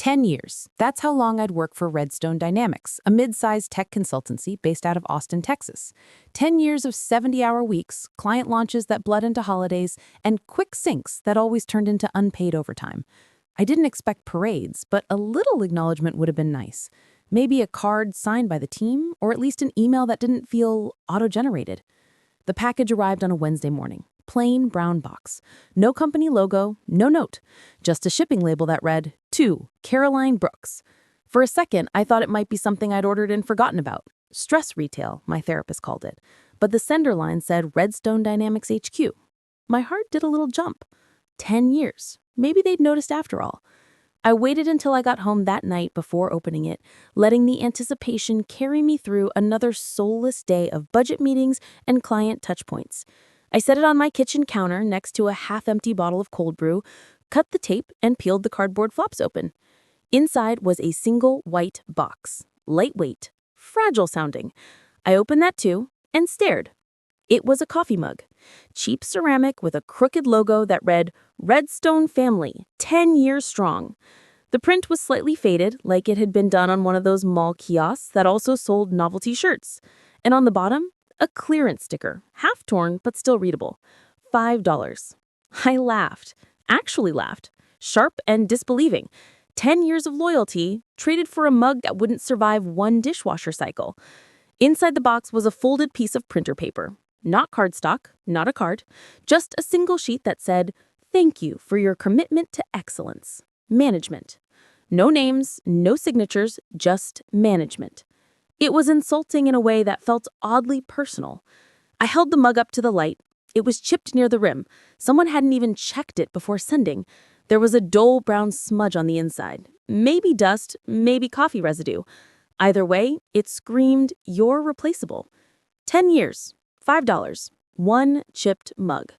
10 years. That's how long I'd worked for Redstone Dynamics, a mid-sized tech consultancy based out of Austin, Texas. 10 years of 70-hour weeks, client launches that bled into holidays, and quick syncs that always turned into unpaid overtime. I didn't expect parades, but a little acknowledgement would have been nice. Maybe a card signed by the team, or at least an email that didn't feel auto-generated. The package arrived on a Wednesday morning. Plain brown box. No company logo, no note. Just a shipping label that read, To Caroline Brooks. For a second, I thought it might be something I'd ordered and forgotten about. Stress retail, my therapist called it. But the sender line said Redstone Dynamics HQ. My heart did a little jump. 10 years. Maybe they'd noticed after all. I waited until I got home that night before opening it, letting the anticipation carry me through another soulless day of budget meetings and client touchpoints. I set it on my kitchen counter next to a half-empty bottle of cold brew, cut the tape, and peeled the cardboard flops open. Inside was a single white box, lightweight, fragile sounding. I opened that too and stared. It was a coffee mug, cheap ceramic with a crooked logo that read, Redstone Family, 10 years strong. The print was slightly faded, like it had been done on one of those mall kiosks that also sold novelty shirts. And on the bottom, a clearance sticker, half torn but still readable. $5. I laughed, actually laughed, sharp and disbelieving. 10 years of loyalty traded for a mug that wouldn't survive one dishwasher cycle. Inside the box was a folded piece of printer paper. Not cardstock, not a card, just a single sheet that said, Thank you for your commitment to excellence. Management. No names, no signatures, just management. It was insulting in a way that felt oddly personal. I held the mug up to the light. It was chipped near the rim. Someone hadn't even checked it before sending. There was a dull brown smudge on the inside. Maybe dust, maybe coffee residue. Either way, it screamed, You're replaceable. 10 years, $5, one chipped mug.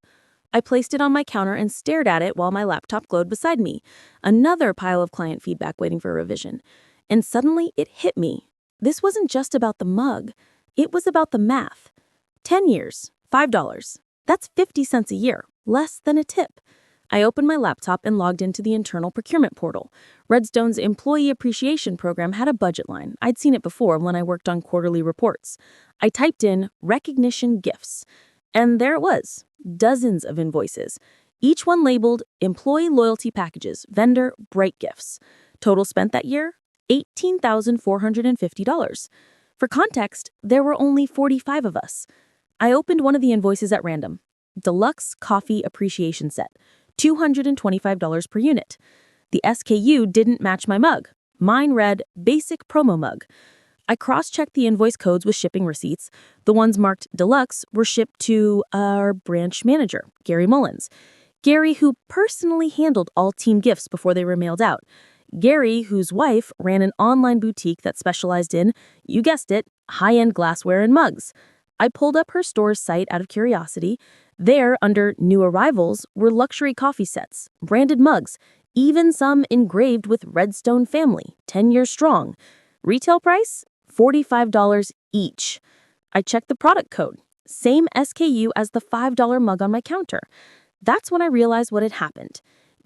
I placed it on my counter and stared at it while my laptop glowed beside me. Another pile of client feedback waiting for revision. And suddenly it hit me. This wasn't just about the mug. It was about the math. 10 years, $5. That's 50 cents a year, less than a tip. I opened my laptop and logged into the internal procurement portal. Redstone's employee appreciation program had a budget line. I'd seen it before when I worked on quarterly reports. I typed in recognition gifts, and there it was, dozens of invoices, each one labeled employee loyalty packages, vendor bright gifts. Total spent that year, $18,450. For context, there were only 45 of us. I opened one of the invoices at random. Deluxe Coffee Appreciation Set, $225 per unit. The SKU didn't match my mug. Mine read Basic Promo Mug. I cross-checked the invoice codes with shipping receipts. The ones marked Deluxe were shipped to our branch manager, Gary Mullins. Gary, who personally handled all team gifts before they were mailed out. Gary, whose wife ran an online boutique that specialized in, you guessed it, high-end glassware and mugs. I pulled up her store's site out of curiosity. There, under New Arrivals, were luxury coffee sets, branded mugs, even some engraved with Redstone Family, 10 years strong. Retail price? $45 each. I checked the product code, same SKU as the $5 mug on my counter. That's when I realized what had happened.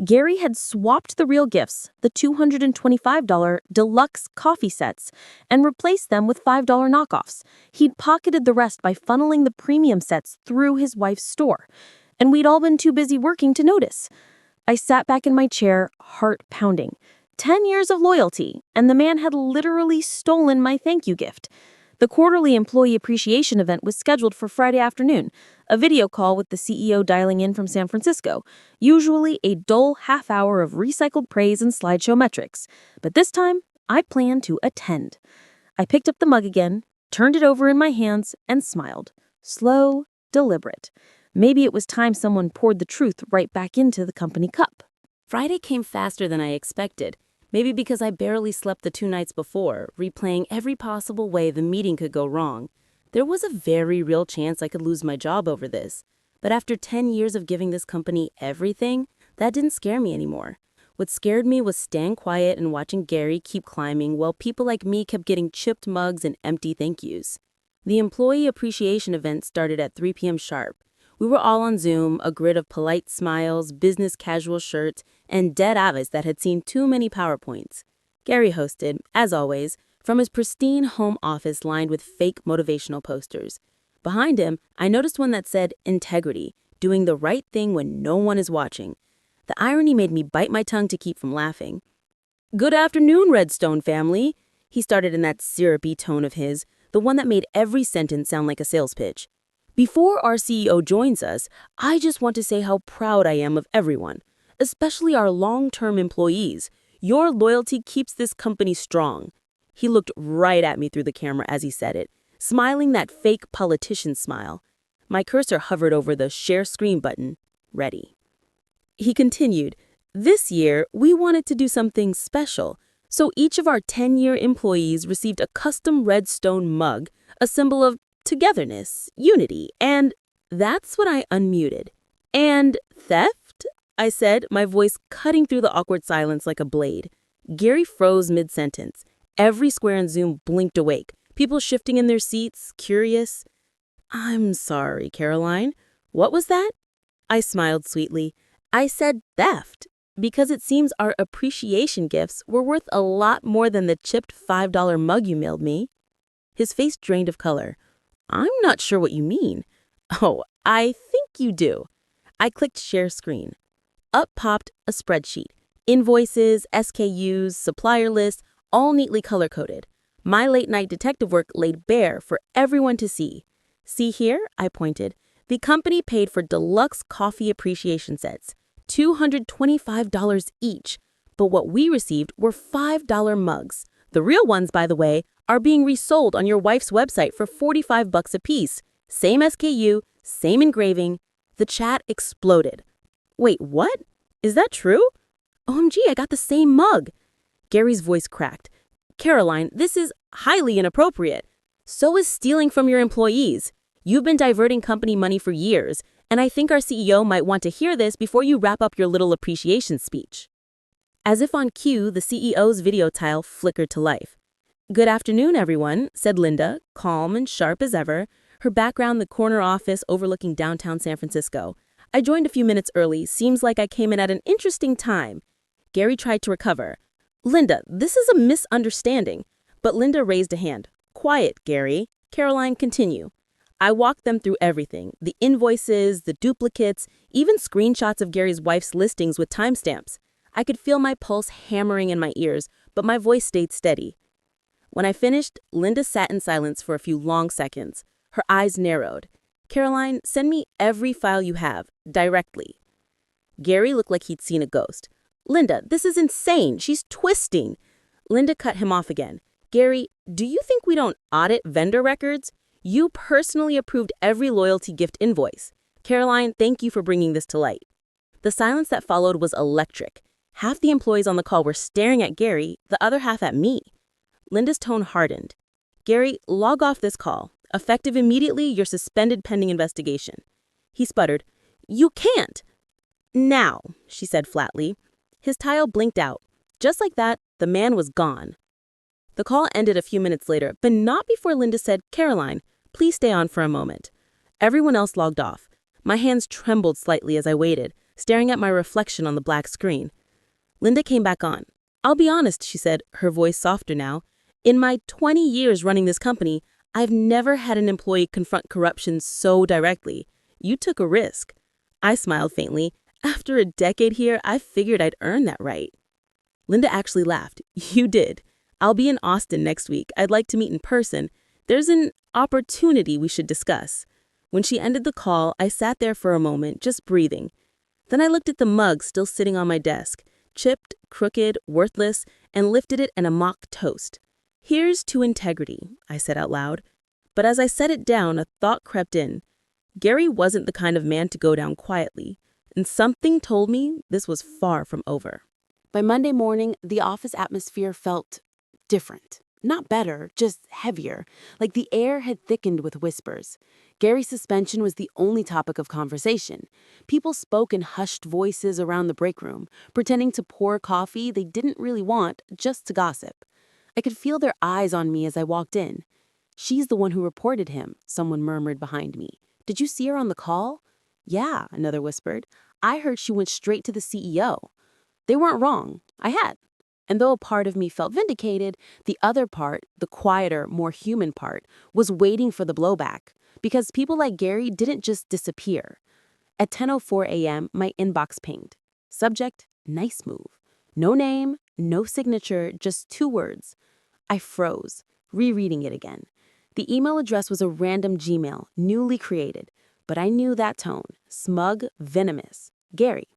Gary had swapped the real gifts, the $225 deluxe coffee sets, and replaced them with $5 knockoffs. He'd pocketed the rest by funneling the premium sets through his wife's store. And we'd all been too busy working to notice. I sat back in my chair, heart pounding. 10 years of loyalty, and the man had literally stolen my thank you gift. The quarterly employee appreciation event was scheduled for Friday afternoon, a video call with the CEO dialing in from San Francisco, usually a dull half hour of recycled praise and slideshow metrics. But this time, I planned to attend. I picked up the mug again, turned it over in my hands, and smiled. Slow, deliberate. Maybe it was time someone poured the truth right back into the company cup. Friday came faster than I expected. Maybe because I barely slept the 2 nights before, replaying every possible way the meeting could go wrong. There was a very real chance I could lose my job over this. But after 10 years of giving this company everything, that didn't scare me anymore. What scared me was staying quiet and watching Gary keep climbing while people like me kept getting chipped mugs and empty thank yous. The employee appreciation event started at 3 p.m. sharp. We were all on Zoom, a grid of polite smiles, business casual shirts, and dead eyes that had seen too many PowerPoints. Gary hosted, as always, from his pristine home office lined with fake motivational posters. Behind him, I noticed one that said integrity, doing the right thing when no one is watching. The irony made me bite my tongue to keep from laughing. "Good afternoon, Redstone family," he started in that syrupy tone of his, the one that made every sentence sound like a sales pitch. "Before our CEO joins us, I just want to say how proud I am of everyone, especially our long-term employees. Your loyalty keeps this company strong." He looked right at me through the camera as he said it, smiling that fake politician smile. My cursor hovered over the share screen button. Ready. He continued, "This year, we wanted to do something special, so each of our 10-year employees received a custom Redstone mug, a symbol of togetherness, unity, and..." That's when I unmuted. "And theft?" I said, my voice cutting through the awkward silence like a blade. Gary froze mid-sentence. Every square in Zoom blinked awake, people shifting in their seats, curious. "I'm sorry, Caroline. What was that?" I smiled sweetly. "I said theft, because it seems our appreciation gifts were worth a lot more than the chipped $5 mug you mailed me." His face drained of color. "I'm not sure what you mean." "Oh, I think you do." I clicked share screen. Up popped a spreadsheet. Invoices, SKUs, supplier lists, all neatly color-coded. My late-night detective work laid bare for everyone to see. "See here," I pointed. "The company paid for deluxe coffee appreciation sets, $225 each. But what we received were $5 mugs. The real ones, by the way, are being resold on your wife's website for $45 a piece. Same SKU, same engraving." The chat exploded. "Wait, what? Is that true? OMG, I got the same mug." Gary's voice cracked. "Caroline, this is highly inappropriate. So is stealing from your employees. You've been diverting company money for years, and I think our CEO might want to hear this before you wrap up your little appreciation speech." As if on cue, the CEO's video tile flickered to life. "Good afternoon, everyone," said Linda, calm and sharp as ever, her background the corner office overlooking downtown San Francisco. "I joined a few minutes early. Seems like I came in at an interesting time." Gary tried to recover. "Linda, this is a misunderstanding." But Linda raised a hand. "Quiet, Gary." Caroline, continue. I walked them through everything, the invoices, the duplicates, even screenshots of Gary's wife's listings with timestamps. I could feel my pulse hammering in my ears, but my voice stayed steady. When I finished, Linda sat in silence for a few long seconds. Her eyes narrowed. "Caroline, send me every file you have, directly." Gary looked like he'd seen a ghost. "Linda, this is insane. She's twisting." Linda cut him off again. "Gary, do you think we don't audit vendor records? You personally approved every loyalty gift invoice. Caroline, thank you for bringing this to light." The silence that followed was electric. Half the employees on the call were staring at Gary, the other half at me. Linda's tone hardened. "Gary, log off this call. Effective immediately, you're suspended pending investigation." He sputtered. "You can't." "Now," she said flatly. His tile blinked out. Just like that, the man was gone. The call ended a few minutes later, but not before Linda said, "Caroline, please stay on for a moment." Everyone else logged off. My hands trembled slightly as I waited, staring at my reflection on the black screen. Linda came back on. "I'll be honest," she said, her voice softer now. "In my 20 years running this company, I've never had an employee confront corruption so directly. You took a risk." I smiled faintly. After a decade here, I figured I'd earned that right. Linda actually laughed. "You did. I'll be in Austin next week. I'd like to meet in person. There's an opportunity we should discuss." When she ended the call, I sat there for a moment, just breathing. Then I looked at the mug still sitting on my desk, chipped, crooked, worthless, and lifted it in a mock toast. "Here's to integrity," I said out loud. But as I set it down, a thought crept in. Gary wasn't the kind of man to go down quietly, and something told me this was far from over. By Monday morning, the office atmosphere felt different. Not better, just heavier, like the air had thickened with whispers. Gary's suspension was the only topic of conversation. People spoke in hushed voices around the break room, pretending to pour coffee they didn't really want, just to gossip. I could feel their eyes on me as I walked in. "She's the one who reported him," someone murmured behind me. "Did you see her on the call?" Yeah, another whispered. I heard she went straight to the CEO. They weren't wrong. I had. And though a part of me felt vindicated, the other part, the quieter, more human part, was waiting for the blowback. Because people like Gary didn't just disappear. At 10:04 a.m., my inbox pinged. Subject, nice move. No name, no signature, just 2 words. I froze, rereading it again. The email address was a random Gmail, newly created. But I knew that tone. Smug, venomous. Gary.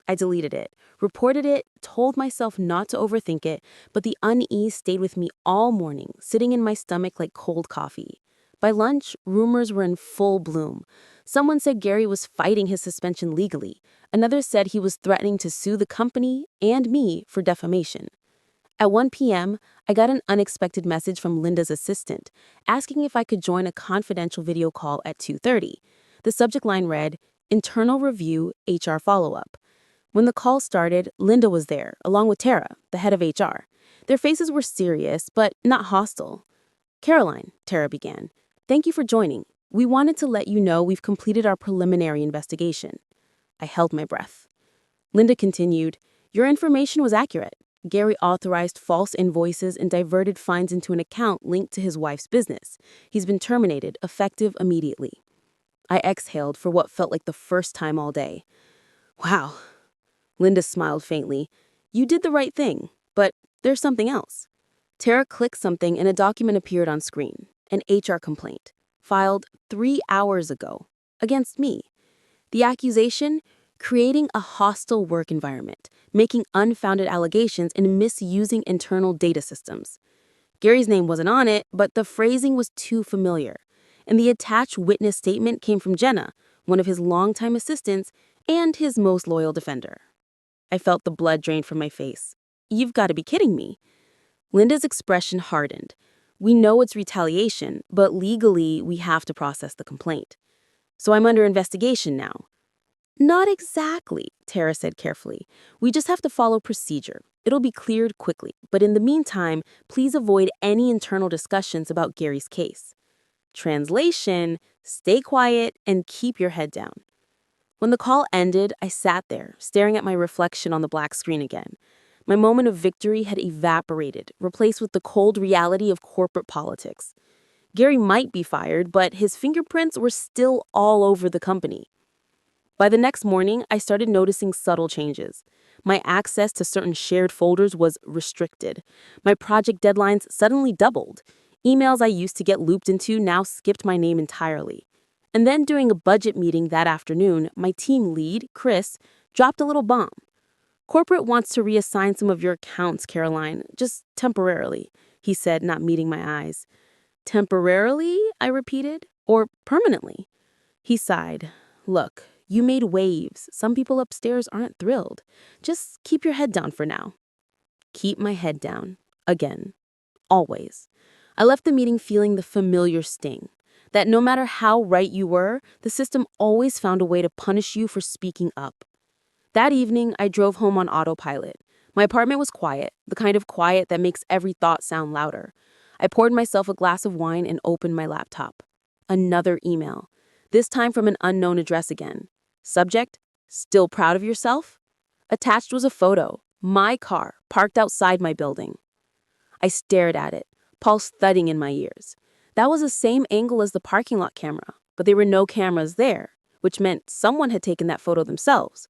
I deleted it, reported it, told myself not to overthink it, but the unease stayed with me all morning, sitting in my stomach like cold coffee. By lunch, rumors were in full bloom. Someone said Gary was fighting his suspension legally. Another said he was threatening to sue the company and me for defamation. At 1 p.m., I got an unexpected message from Linda's assistant, asking if I could join a confidential video call at 2:30. The subject line read, Internal Review, HR Follow-Up. When the call started, Linda was there, along with Tara, the head of HR. Their faces were serious, but not hostile. Caroline, Tara began, thank you for joining. We wanted to let you know we've completed our preliminary investigation. I held my breath. Linda continued, your information was accurate. Gary authorized false invoices and diverted funds into an account linked to his wife's business. He's been terminated, effective immediately. I exhaled for what felt like the first time all day. Wow. Linda smiled faintly. You did the right thing, but there's something else. Tara clicked something and a document appeared on screen. An HR complaint, filed 3 hours ago, against me. The accusation? Creating a hostile work environment, making unfounded allegations, and misusing internal data systems. Gary's name wasn't on it, but the phrasing was too familiar. And the attached witness statement came from Jenna, one of his longtime assistants and his most loyal defender. I felt the blood drain from my face. You've got to be kidding me. Linda's expression hardened. We know it's retaliation, but legally we have to process the complaint. So I'm under investigation now. Not exactly, Tara said carefully. We just have to follow procedure. It'll be cleared quickly, but in the meantime, please avoid any internal discussions about Gary's case. Translation, stay quiet and keep your head down. When the call ended, I sat there, staring at my reflection on the black screen again. My moment of victory had evaporated, replaced with the cold reality of corporate politics. Gary might be fired, but his fingerprints were still all over the company. By the next morning, I started noticing subtle changes. My access to certain shared folders was restricted. My project deadlines suddenly doubled. Emails I used to get looped into now skipped my name entirely. And then during a budget meeting that afternoon, my team lead, Chris, dropped a little bomb. Corporate wants to reassign some of your accounts, Caroline, just temporarily, he said, not meeting my eyes. Temporarily, I repeated, or permanently? He sighed. Look, you made waves. Some people upstairs aren't thrilled. Just keep your head down for now. Keep my head down. Again. Always. I left the meeting feeling the familiar sting. That no matter how right you were, the system always found a way to punish you for speaking up. That evening, I drove home on autopilot. My apartment was quiet, the kind of quiet that makes every thought sound louder. I poured myself a glass of wine and opened my laptop. Another email. This time from an unknown address again. Subject, still proud of yourself? Attached was a photo, my car, parked outside my building. I stared at it, pulse thudding in my ears. That was the same angle as the parking lot camera, but there were no cameras there, which meant someone had taken that photo themselves.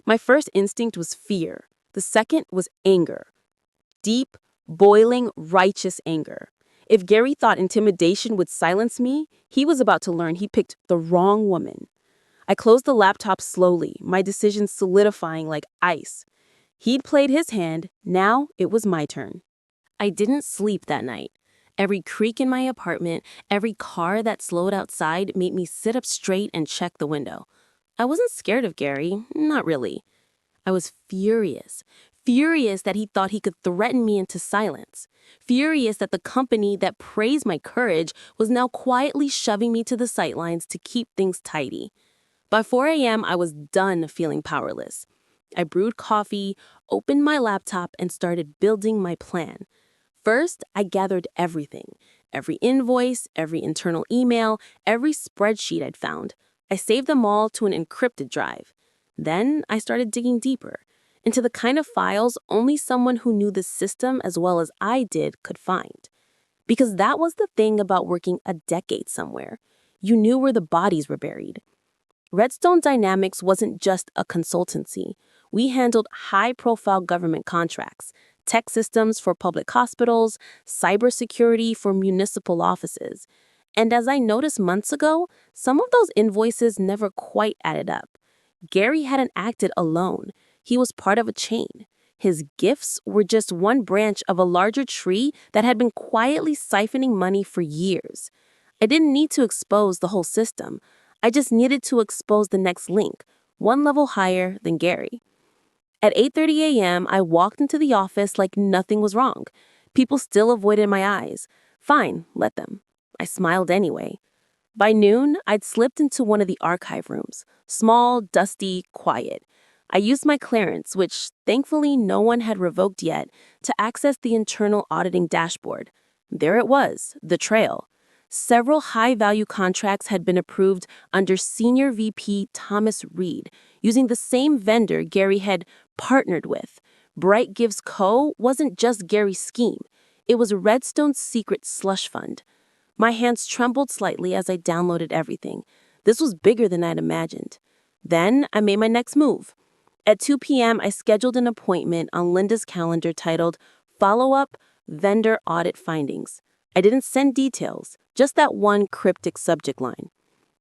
My first instinct was fear. The second was anger. Deep, boiling, righteous anger. If Gary thought intimidation would silence me, he was about to learn he picked the wrong woman. I closed the laptop slowly, my decision solidifying like ice. He'd played his hand, now it was my turn. I didn't sleep that night. Every creak in my apartment, every car that slowed outside made me sit up straight and check the window. I wasn't scared of Gary, not really. I was furious. Furious that he thought he could threaten me into silence. Furious that the company that praised my courage was now quietly shoving me to the sidelines to keep things tidy. By 4 a.m., I was done feeling powerless. I brewed coffee, opened my laptop, and started building my plan. First, I gathered everything. Every invoice, every internal email, every spreadsheet I'd found. I saved them all to an encrypted drive. Then I started digging deeper into the kind of files only someone who knew the system as well as I did could find. Because that was the thing about working a decade somewhere. You knew where the bodies were buried. Redstone Dynamics wasn't just a consultancy. We handled high-profile government contracts, tech systems for public hospitals, cybersecurity for municipal offices. And as I noticed months ago, some of those invoices never quite added up. Gary hadn't acted alone. He was part of a chain. His gifts were just one branch of a larger tree that had been quietly siphoning money for years. I didn't need to expose the whole system. I just needed to expose the next link, one level higher than Gary. At 8:30 a.m., I walked into the office like nothing was wrong. People still avoided my eyes. Fine, let them. I smiled anyway. By noon, I'd slipped into one of the archive rooms, small, dusty, quiet. I used my clearance, which thankfully no one had revoked yet, to access the internal auditing dashboard. There it was, the trail. Several high-value contracts had been approved under Senior VP Thomas Reed, using the same vendor Gary had partnered with. Bright Gives Co. wasn't just Gary's scheme. It was Redstone's secret slush fund. My hands trembled slightly as I downloaded everything. This was bigger than I'd imagined. Then I made my next move. At 2 p.m., I scheduled an appointment on Linda's calendar titled Follow-Up Vendor Audit Findings. I didn't send details, just that one cryptic subject line.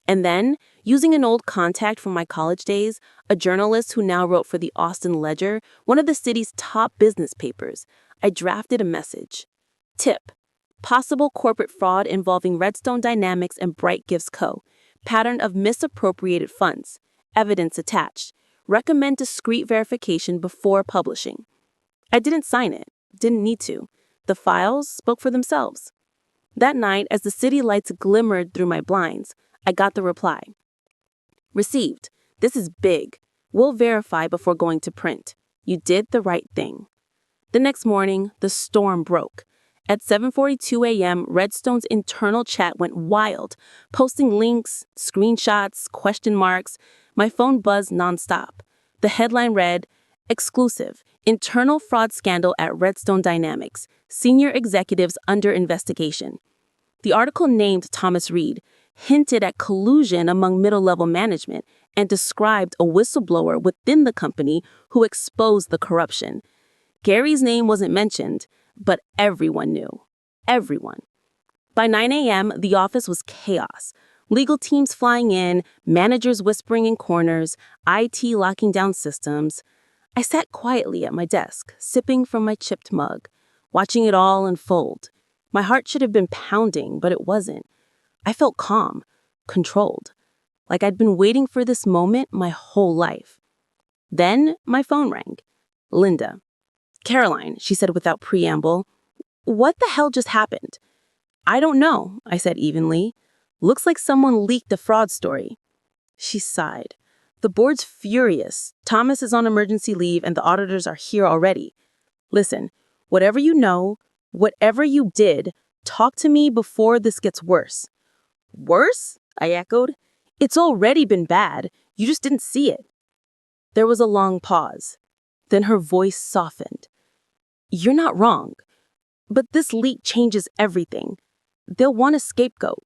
And then, using an old contact from my college days, a journalist who now wrote for the Austin Ledger, one of the city's top business papers, I drafted a message. Tip: possible corporate fraud involving Redstone Dynamics and Bright Gives Co. Pattern of misappropriated funds. Evidence attached. Recommend discreet verification before publishing. I didn't sign it. Didn't need to. The files spoke for themselves. That night, as the city lights glimmered through my blinds, I got the reply. Received. This is big. We'll verify before going to print. You did the right thing. The next morning, the storm broke. At 7:42 a.m., Redstone's internal chat went wild, posting links, screenshots, question marks. My phone buzzed nonstop. The headline read, Exclusive, Internal Fraud Scandal at Redstone Dynamics, Senior Executives Under Investigation. The article named Thomas Reed, hinted at collusion among middle-level management, and described a whistleblower within the company who exposed the corruption. Gary's name wasn't mentioned, but everyone knew. Everyone. By 9 a.m., the office was chaos. Legal teams flying in, managers whispering in corners, IT locking down systems. I sat quietly at my desk, sipping from my chipped mug, watching it all unfold. My heart should have been pounding, but it wasn't. I felt calm, controlled, like I'd been waiting for this moment my whole life. Then my phone rang. Linda. Caroline, she said without preamble. What the hell just happened? I don't know, I said evenly. Looks like someone leaked a fraud story. She sighed. The board's furious. Thomas is on emergency leave and the auditors are here already. Listen, whatever you know, whatever you did, talk to me before this gets worse. Worse? I echoed. It's already been bad. You just didn't see it. There was a long pause. Then her voice softened. You're not wrong, but this leak changes everything. They'll want a scapegoat.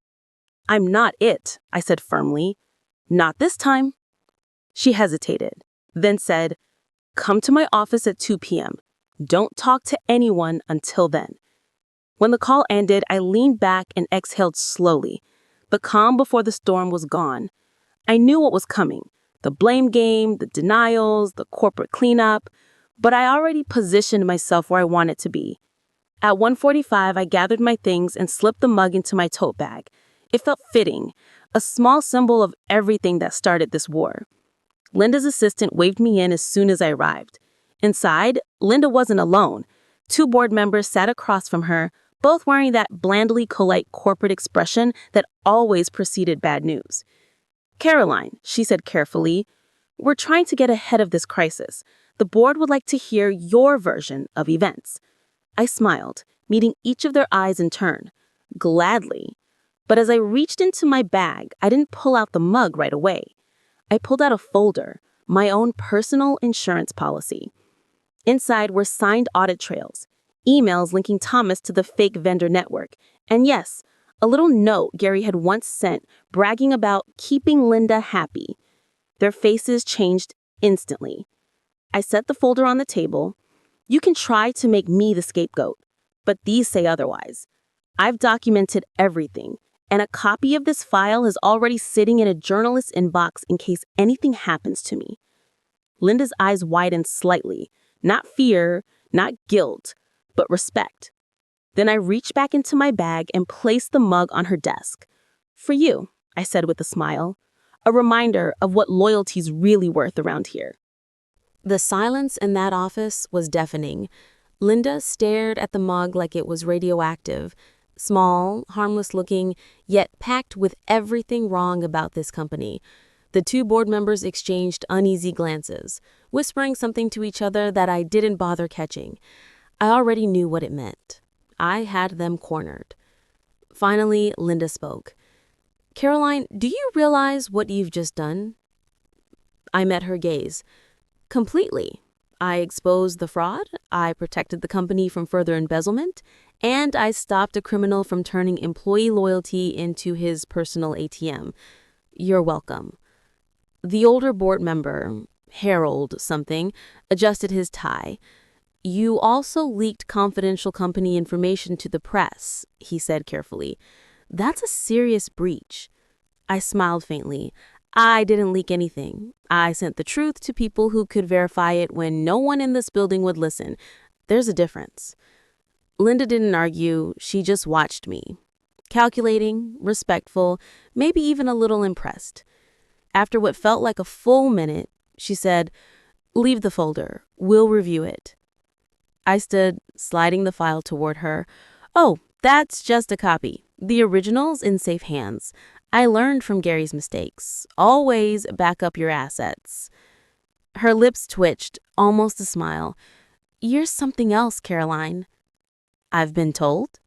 I'm not it, I said firmly. Not this time. She hesitated, then said, Come to my office at 2 p.m. Don't talk to anyone until then. When the call ended, I leaned back and exhaled slowly. The calm before the storm was gone. I knew what was coming. The blame game, the denials, the corporate cleanup. But I already positioned myself where I wanted to be. At 1:45, I gathered my things and slipped the mug into my tote bag. It felt fitting, a small symbol of everything that started this war. Linda's assistant waved me in as soon as I arrived. Inside, Linda wasn't alone. 2 board members sat across from her, both wearing that blandly polite corporate expression that always preceded bad news. Caroline, she said carefully, we're trying to get ahead of this crisis. The board would like to hear your version of events. I smiled, meeting each of their eyes in turn. Gladly. But as I reached into my bag, I didn't pull out the mug right away. I pulled out a folder, my own personal insurance policy. Inside were signed audit trails, emails linking Thomas to the fake vendor network, and yes, a little note Gary had once sent bragging about keeping Linda happy. Their faces changed instantly. I set the folder on the table. You can try to make me the scapegoat, but these say otherwise. I've documented everything, and a copy of this file is already sitting in a journalist's inbox in case anything happens to me. Linda's eyes widened slightly. Not fear, not guilt, but respect. Then I reached back into my bag and placed the mug on her desk. "For you," I said with a smile, a reminder of what loyalty's really worth around here. The silence in that office was deafening. Linda stared at the mug like it was radioactive, small, harmless looking, yet packed with everything wrong about this company. The two board members exchanged uneasy glances, whispering something to each other that I didn't bother catching. I already knew what it meant. I had them cornered. Finally, Linda spoke. "Caroline, do you realize what you've just done?" I met her gaze. "Completely. I exposed the fraud, I protected the company from further embezzlement, and I stopped a criminal from turning employee loyalty into his personal ATM. You're welcome." The older board member, Harold something, adjusted his tie. "You also leaked confidential company information to the press," he said carefully. "That's a serious breach." I smiled faintly. "I didn't leak anything. I sent the truth to people who could verify it when no one in this building would listen. There's a difference." Linda didn't argue. She just watched me. Calculating, respectful, maybe even a little impressed. After what felt like a full minute, she said, "Leave the folder. We'll review it." I stood, sliding the file toward her. "Oh, that's just a copy. The original's in safe hands. I learned from Gary's mistakes. Always back up your assets." Her lips twitched, almost a smile. "You're something else, Caroline." "I've been told?"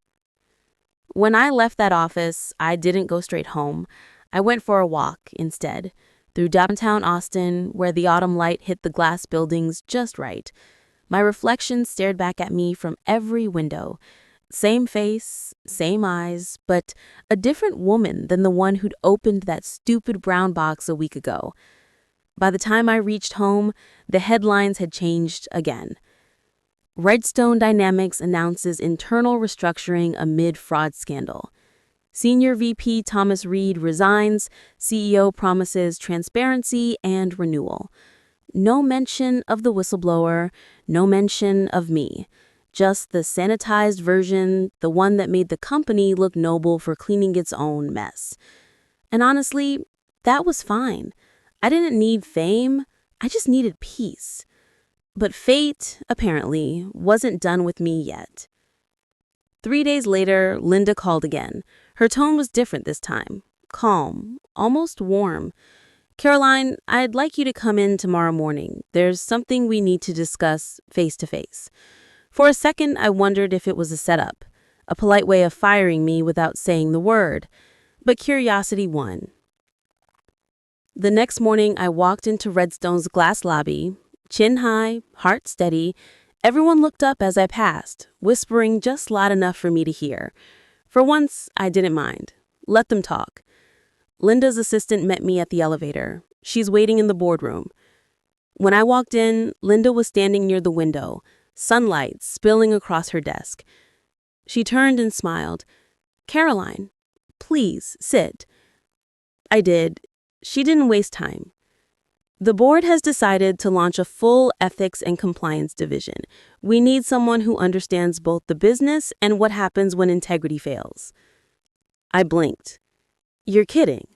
When I left that office, I didn't go straight home. I went for a walk instead, through downtown Austin, where the autumn light hit the glass buildings just right. My reflection stared back at me from every window. Same face, same eyes, but a different woman than the one who'd opened that stupid brown box a week ago. By the time I reached home, the headlines had changed again. Redstone Dynamics announces internal restructuring amid fraud scandal. Senior VP Thomas Reed resigns, CEO promises transparency and renewal. No mention of the whistleblower, no mention of me. Just the sanitized version, the one that made the company look noble for cleaning its own mess. And honestly, that was fine. I didn't need fame, I just needed peace. But fate, apparently, wasn't done with me yet. 3 days later, Linda called again. Her tone was different this time. Calm, almost warm. "Caroline, I'd like you to come in tomorrow morning. There's something we need to discuss face to face." For a second, I wondered if it was a setup, a polite way of firing me without saying the word. But curiosity won. The next morning, I walked into Redstone's glass lobby, chin high, heart steady. Everyone looked up as I passed, whispering just loud enough for me to hear. For once, I didn't mind. Let them talk. Linda's assistant met me at the elevator. She's waiting in the boardroom. When I walked in, Linda was standing near the window, sunlight spilling across her desk. She turned and smiled. "Caroline, please sit." I did. She didn't waste time. "The board has decided to launch a full ethics and compliance division. We need someone who understands both the business and what happens when integrity fails." I blinked. "You're kidding."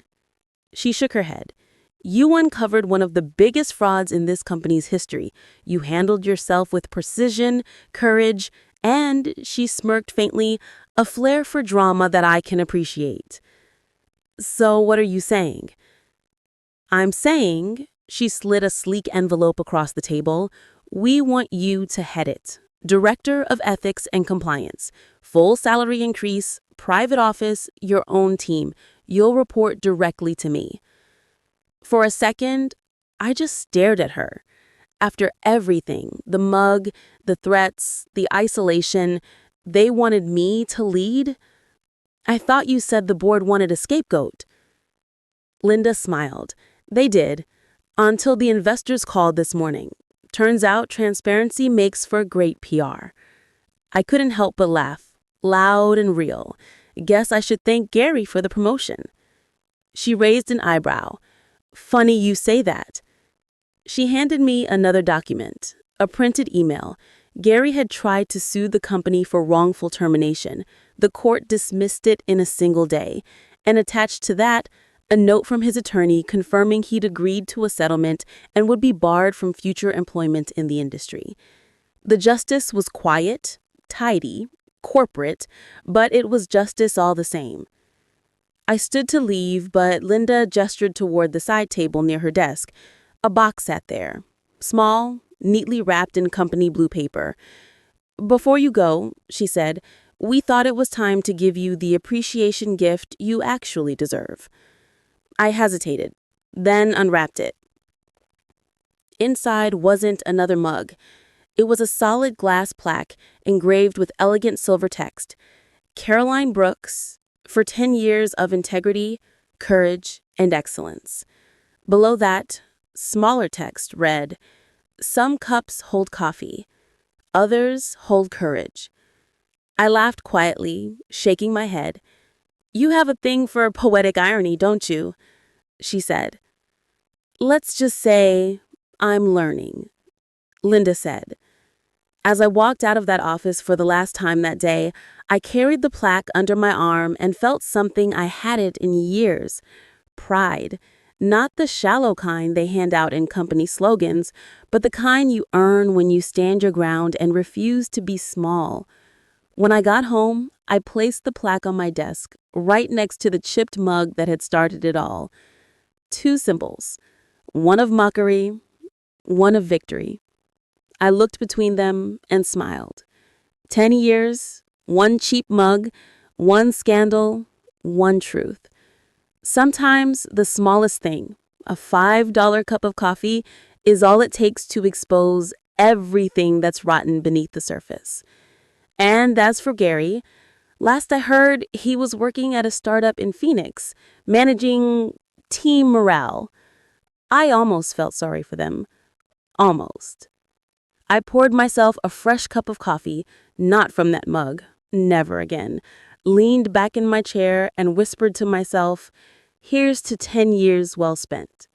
She shook her head. "You uncovered one of the biggest frauds in this company's history. You handled yourself with precision, courage, and," she smirked faintly, "a flair for drama that I can appreciate." "So what are you saying?" "I'm saying," she slid a sleek envelope across the table, "we want you to head it. Director of Ethics and Compliance. Full salary increase, private office, your own team. You'll report directly to me." For a second, I just stared at her. After everything, the mug, the threats, the isolation, they wanted me to lead? "I thought you said the board wanted a scapegoat." Linda smiled. "They did, until the investors called this morning. Turns out transparency makes for great PR." I couldn't help but laugh, loud and real. "Guess I should thank Gary for the promotion." She raised an eyebrow. "Funny you say that." She handed me another document, a printed email. Gary had tried to sue the company for wrongful termination. The court dismissed it in a single day, and attached to that, a note from his attorney confirming he'd agreed to a settlement and would be barred from future employment in the industry. The justice was quiet, tidy, corporate, but it was justice all the same. I stood to leave, but Linda gestured toward the side table near her desk. A box sat there, small, neatly wrapped in company blue paper. "Before you go," she said, "we thought it was time to give you the appreciation gift you actually deserve." I hesitated, then unwrapped it. Inside wasn't another mug. It was a solid glass plaque engraved with elegant silver text. "Caroline Brooks, for 10 years of integrity, courage, and excellence." Below that, smaller text read, "Some cups hold coffee, others hold courage." I laughed quietly, shaking my head. "You have a thing for poetic irony, don't you?" she said. "Let's just say I'm learning," Linda said. As I walked out of that office for the last time that day, I carried the plaque under my arm and felt something I hadn't in years: pride. Not the shallow kind they hand out in company slogans, but the kind you earn when you stand your ground and refuse to be small. When I got home, I placed the plaque on my desk, right next to the chipped mug that had started it all. Two symbols, one of mockery, one of victory. I looked between them and smiled. 10 years, one cheap mug, one scandal, one truth. Sometimes the smallest thing, a $5 cup of coffee, is all it takes to expose everything that's rotten beneath the surface. And as for Gary, last I heard, he was working at a startup in Phoenix, managing team morale. I almost felt sorry for them. Almost. I poured myself a fresh cup of coffee, not from that mug, never again, leaned back in my chair and whispered to myself, "Here's to 10 years well spent."